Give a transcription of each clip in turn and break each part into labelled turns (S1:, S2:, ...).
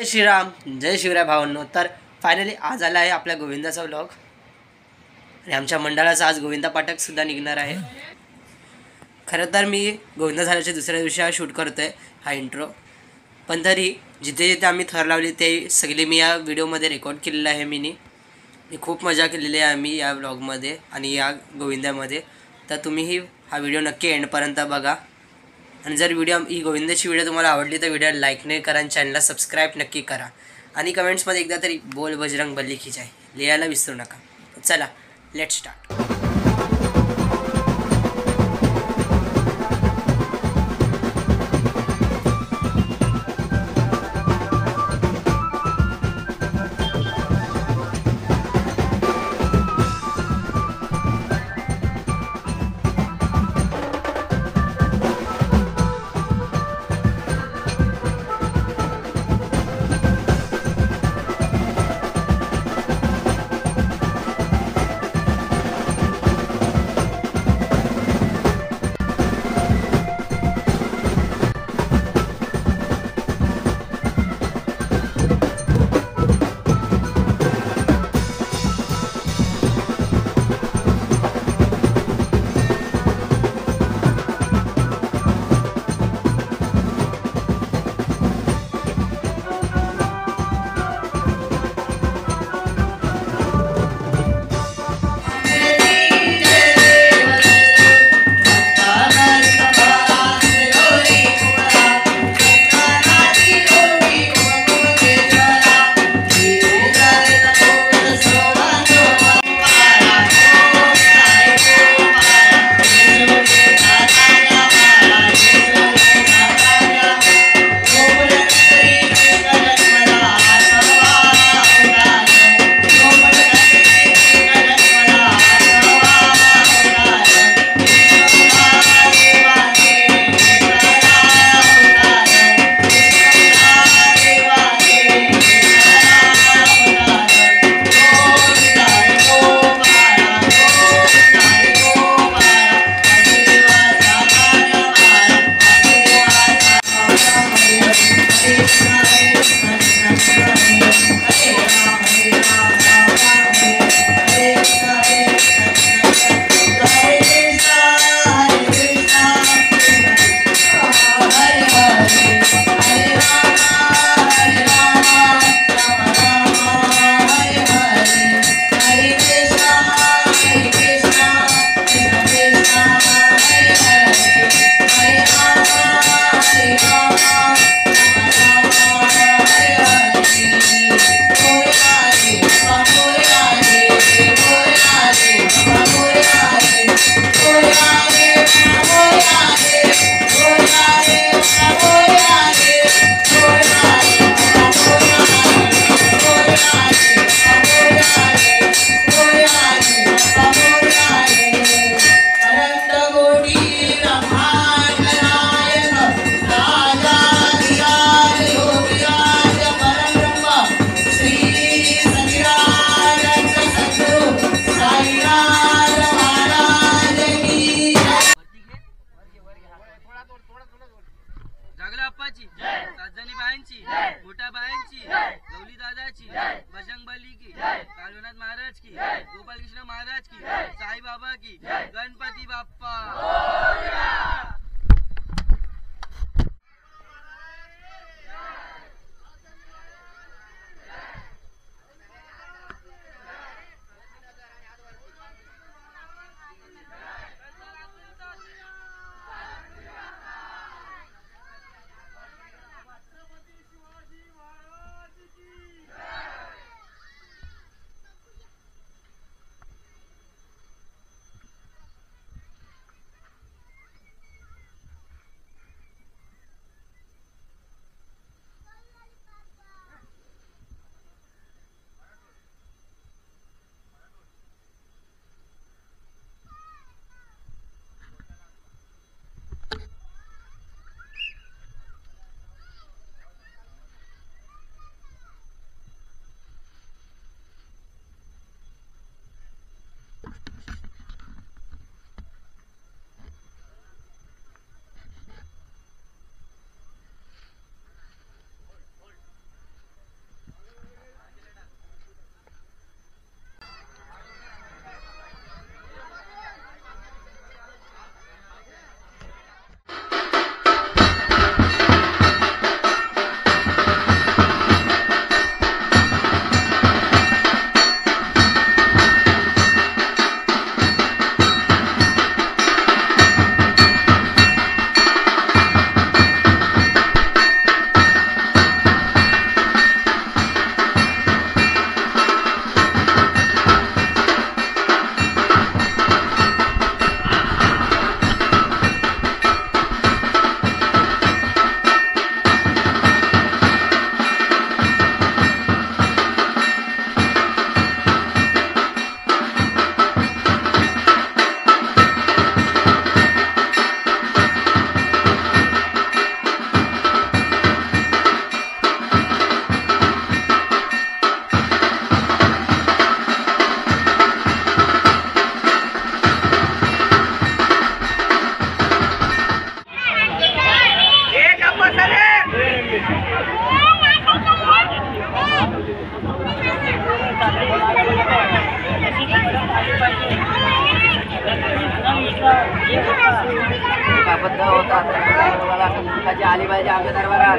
S1: श्रीराम, जय शिवराय भावांनो. तर फायनली आज आला आहे आपल्या गोविंदाचा व्लॉग आणि आमच्या मंडळाचा आज गोविंदा पाठकसुद्धा निघणार आहे. खरं तर मी गोविंदा झाल्याच्या दुसऱ्या दिवशी हा शूट करतो आहे हा इंट्रो, पण तरी जिथे जिथे आम्ही थर लावली ते सगळे मी या व्हिडिओमध्ये रेकॉर्ड केलेलं आहे. मी खूप मजा केलेली आहे आम्ही या व्लॉगमध्ये आणि या गोविंद्यामध्ये. तर तुम्हीही हा व्हिडिओ नक्की एंडपर्यंत बघा आणि जर ही गोविंदाची व्हिडिओ तुम्हाला आवडली तर व्हिडिओला लाईक नाही करा आणि चॅनलला सबस्क्राईब नक्की करा आणि कमेंट्समध्ये एकदा तरी बोल बजरंग बली की जय लिहायला विसरू नका. चला लेट्स स्टार्ट.
S2: राजधानी बायांची, मोठ्या बायांची, लवली दादाची, बजरंग बली की, कालवनाथ महाराज की, गोपालकृष्ण महाराज की, साई बाबा की, गणपती बाप्पा. अबद्ध होतात मुलाला आली पाहिजे आमच्या दरबारात.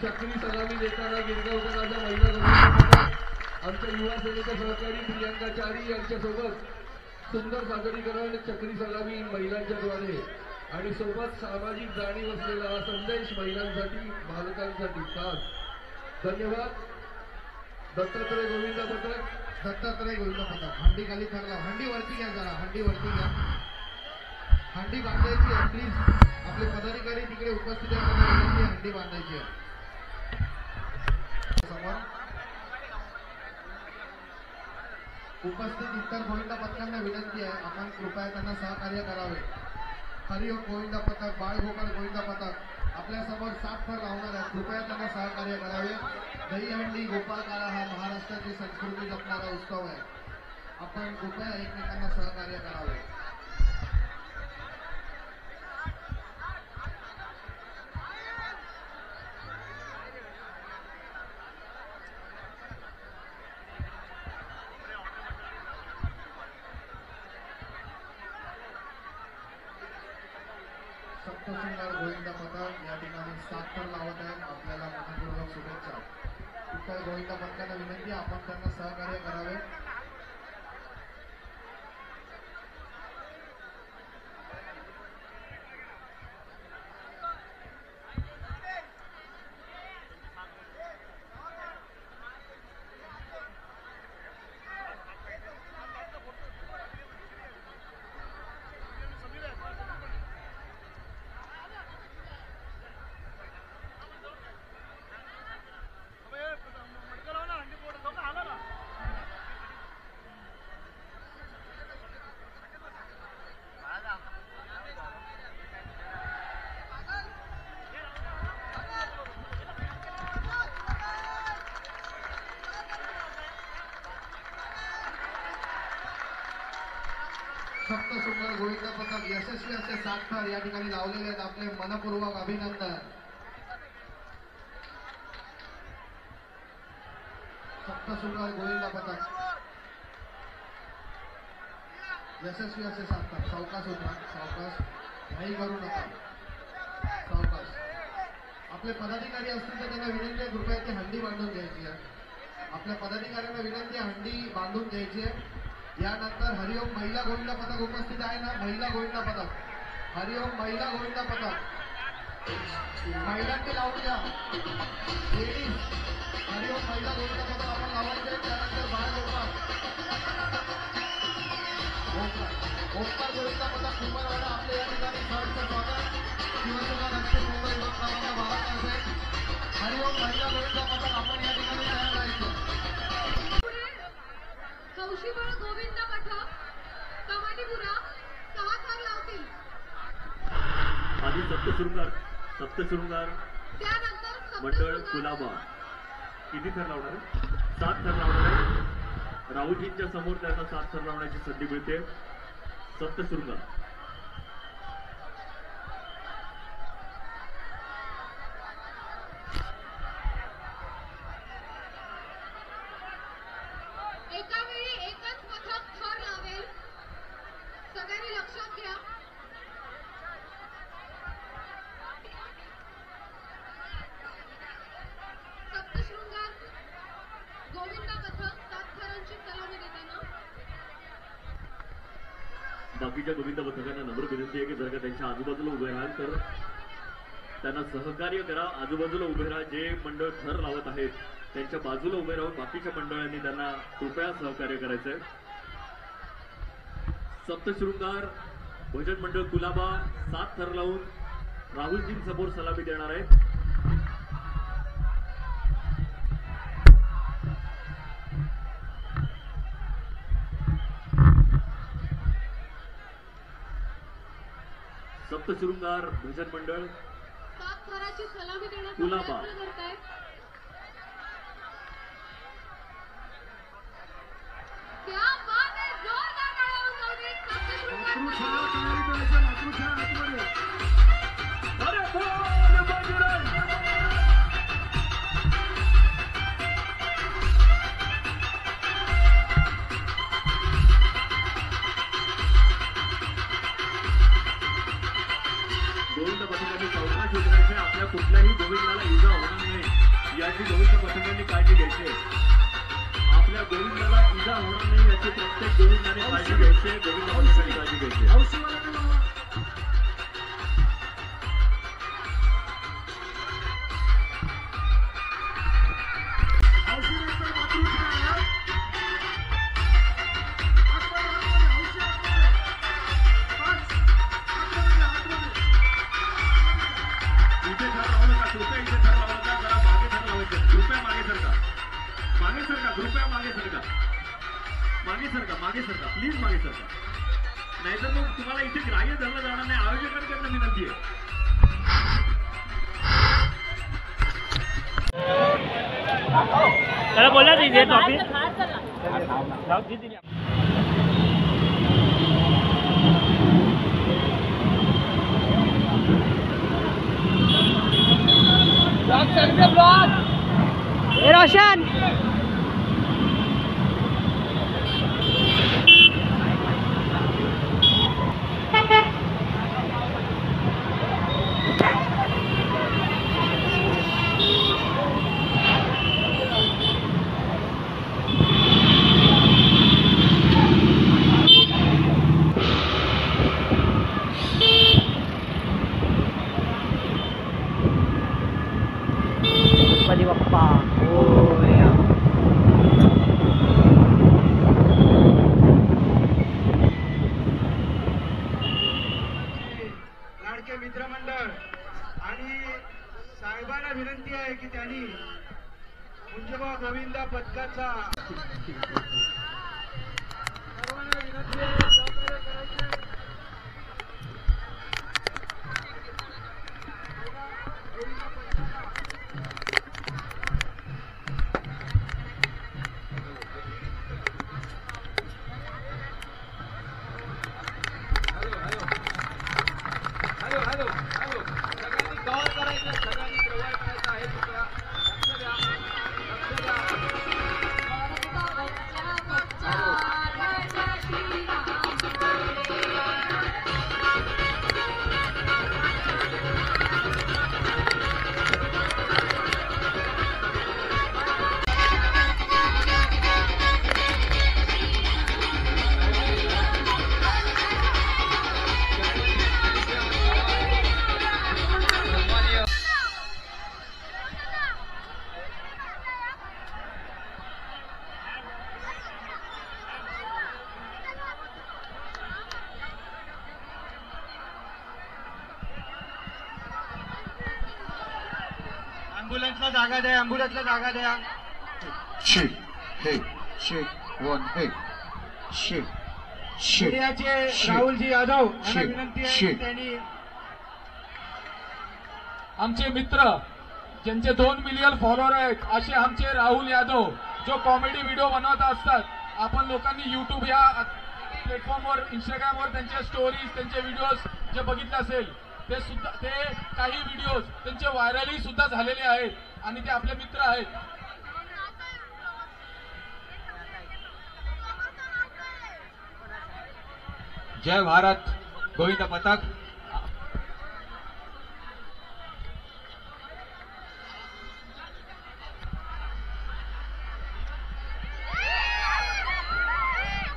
S3: चक्री सलामी देताना गिरगावकरांचा महिला गौरव आमच्या युवा सेनेचे सहकारी प्रियांका चारी यांच्यासोबत सुंदर सादरीकरण चक्री सलामी महिलांच्या द्वारे आणि सोबत सामाजिक जाणीव असलेला हा संदेश महिलांसाठी बालकांसाठी खास. धन्यवाद. दत्तात्रय गोविंद पथक
S4: हंडी खाली ठरला. हंडी वरती घ्या जरा. हंडी वरती घ्या. हंडी बांधायची आहे प्लीज. आपले पदाधिकारी तिकडे उपस्थित आहेत. हंडी बांधायची आहे. उपस्थित इतर गोविंदा पथकांना विनंती आहे आपण कृपया त्यांना सहकार्य करावे. हरिओम गोविंदा पथक, बाळगोपाल गोविंदा पथक आपल्या समोर 7 थर लावणार आहेत. कृपया त्यांना सहकार्य करावे. दहीहंडी गोपालकाळा हा महाराष्ट्राची संस्कृती जपणारा उत्सव आहे. आपण कृपया एकमेकांना सहकार्य करावे. सप्तशृंगार गोविंदा पथक या ठिकाणी 7 थर लावत आहेत. आपल्याला मनपूर्वक शुभेच्छा. इतर गोविंदा पथकांना विनंती आपण त्यांना सहकार्य करावे. सप्तशृंगार गोविंदा पथक यशस्वी असे 7 थर या ठिकाणी लावलेले आहेत. आपले मनपूर्वक अभिनंदन. सप्तशृंगार गोविंदा पथक यशस्वी असे 7 थर. सावकाश होता. सावकाश. घाई करू नका. सावकाश. आपले पदाधिकारी असतील तर त्यांना विनंती आहे कृपया ती हंडी बांधून घ्यायची आहे. आपल्या पदाधिकाऱ्यांना विनंती आहे हंडी बांधून घ्यायची आहे. यानंतर हरिओम महिला गोविंदा पथक उपस्थित आहे ना. महिला गोविंदा पथक. हरिओम महिला गोविंदा पथक महिलांनी लावून द्या. लेडीज हरिओम महिला गोविंदा पथक आपण लावायचे. त्यानंतर बाळगोपाल ओंकार गोविंदा पथक कुंभरवाडा आपले या ठिकाणी सहर्ष स्वागत. शिवसेना दक्षिण मुंबई विभाग क्रमांक 12 हरिओम महिला गोविंदा पथक आपण या ठिकाणी तयार राहायचं.
S5: कौशिबळ गोविंद पथक कमानीपुरा 6 थर लावतील.
S6: आधी सप्तशृंगार
S5: त्यानंतर
S6: मंडळ कुलाबा किती थर लावणार आहे? 7 थर लावणार आहे. राहुलजींच्या समोर त्यांना 7 थर लावण्याची संधी मिळते. सप्तशृंगार
S5: एका वेळी एकच पथक थर लावेल. सगळ्यांनी लक्षात घ्या. सप्तशृंगार गोविंदा पथक 7 थरांची सलामी देताना
S6: बाकीच्या गोविंद पथकांना नम्र विनंती आहे की जर का त्यांच्या आजूबाजूला उभे राहाल तर त्यांना सहकार्य करा. आजूबाजूला उभे राहा. जे मंडळ थर लावत आहेत त्यांच्या बाजूला उभे राहून बाकीच्या मंडळांनी त्यांना कृपया सहकार्य करायचंय. सप्तशृंगार भजन मंडळ कुलाबा 7 थर लावून राहुलजींसमोर सलामी देणार आहेत. सप्तशृंगार भजन मंडळ
S5: सात थराची सलामी देण्याचा
S6: कुलाबा.
S5: प्रयत्न करतायत. क्या बात है, जोरदार टाळ्या वाजवणे.
S6: अरे बोल बजरंग! गोविंद पथकांनी सावकाश उतरायचे, आपल्या कुठल्याही गोविंदाला इजा होणार नाही याची गोविंद पथकांनी काळजी घ्यायची. आपल्या गोविंदाला इजा होणार नाही याची प्रत्येक गोविंदाने काळजी घ्यायची. गोविंद पथकांनी काळजी घ्यायची. इथे थर लावू नका, कृपया इथे थर लावू नका. जरा मागे थर लावायचे. कृपया मागे सरका, मागे सरका, कृपया मागे सरका, मागे सरका, मागे सरका, प्लीज मागे सरका. नाहीतर मग तुम्हाला इथे ग्राह्य धरलं जाणार नाही. आयोजकांकडनं विनंती आहे.
S2: त्याला बोला तिथे टॉपिक रोशन गणपती बाप्पा मोरया.
S7: लाडके मित्रमंडळ आणि साहेबांना विनंती आहे की त्यांनी मुंजबा गोविंदा पथकाचा सर्वांना विनंती आहे सहकार्य करायचे. सगळ्यांनी कव्हर करायचं, सगळ्यांनी प्रोव्हाइड करायचं आहे. कृपया लक्ष द्या, लक्ष द्या. ॲम्ब्युलन्सला जागा द्या, ॲम्ब्युलन्सला जागा द्या.
S4: Shake, hey, shake, one, hey, shake, shake,
S7: मीडियाचे
S4: shake.
S7: राहुलजी यादव यांना
S4: Shake,
S7: विनंती आहे की
S4: shake.
S7: त्यांनी
S3: आमचे मित्र ज्यांचे 2 मिलियन फॉलोअर आहेत असे आमचे राहुल यादव जो कॉमेडी व्हिडिओ बनवत असतात. आपण लोकांनी युट्यूब या प्लॅटफॉर्मवर इंस्टाग्रामवर त्यांच्या स्टोरीज त्यांचे व्हिडिओज जे बघितले असेल ते सुद्धा ते काही व्हिडिओज त्यांचे व्हायरलही सुद्धा झालेले आहेत आणि ते आपले मित्र आहेत. जय भारत गोविंद पथक.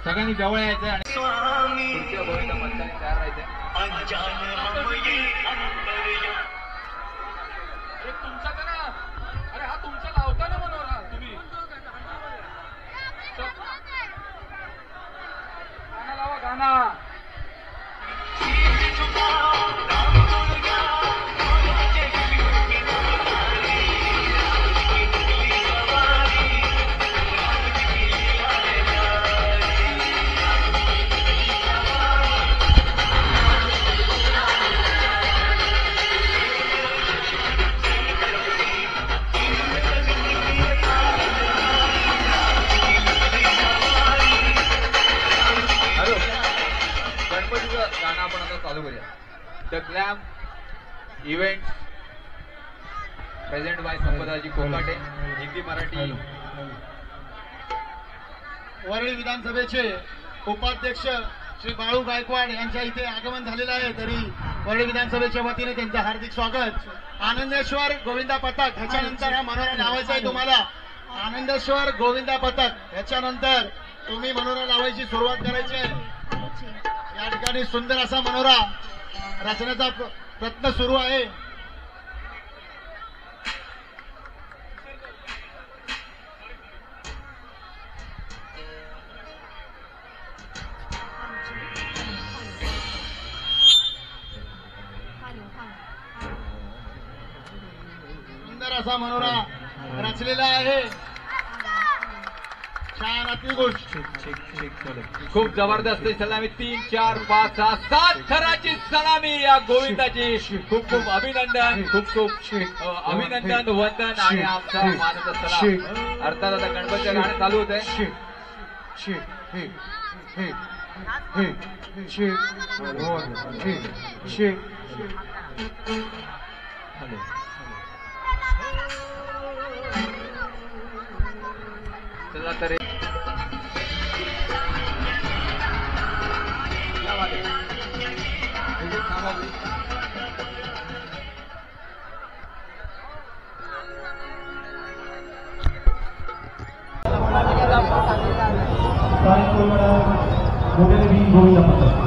S3: सगळ्यांनी जवळ यायचं आणि पुढच्या गोविंद पथकाने तयार राहायचं. तुमचा करा. अरे हा तुमचा लावता ना बनवला तुम्ही. गाणं लावा गाणं.
S7: The glam event present by संपदाजी कोकाटे, हिंदी मराठी.
S4: वरळी विधानसभेचे उपाध्यक्ष श्री बाळू गायकवाड यांच्या इथे आगमन झालेलं आहे. तरी वरळी विधानसभेच्या वतीने त्यांचं हार्दिक स्वागत. आनंदेश्वर गोविंदा पथक ह्याच्यानंतर हा मनोरा लावायचा आहे तुम्हाला. आनंदेश्वर गोविंदा पथक ह्याच्यानंतर तुम्ही मनोरा लावायची सुरुवात करायची आहे. या ठिकाणी सुंदर असा मनोरा रचण्याचा प्रयत्न सुरू आहे. सुंदर असा मनोरा रचलेला आहे. छान अतिगुण.
S7: खूप जबरदस्त सलामी. 3, 4, 5, 6, 7 थराची सलामी या गोविंदाची. खूप खूप अभिनंदन, खूप खूप अभिनंदन, वंदन आणि आमचा मानाचा सलाम. अर्थात आता गणपतीचं गाणं चालू होत आहे. चला तर
S3: गोविंदा पथक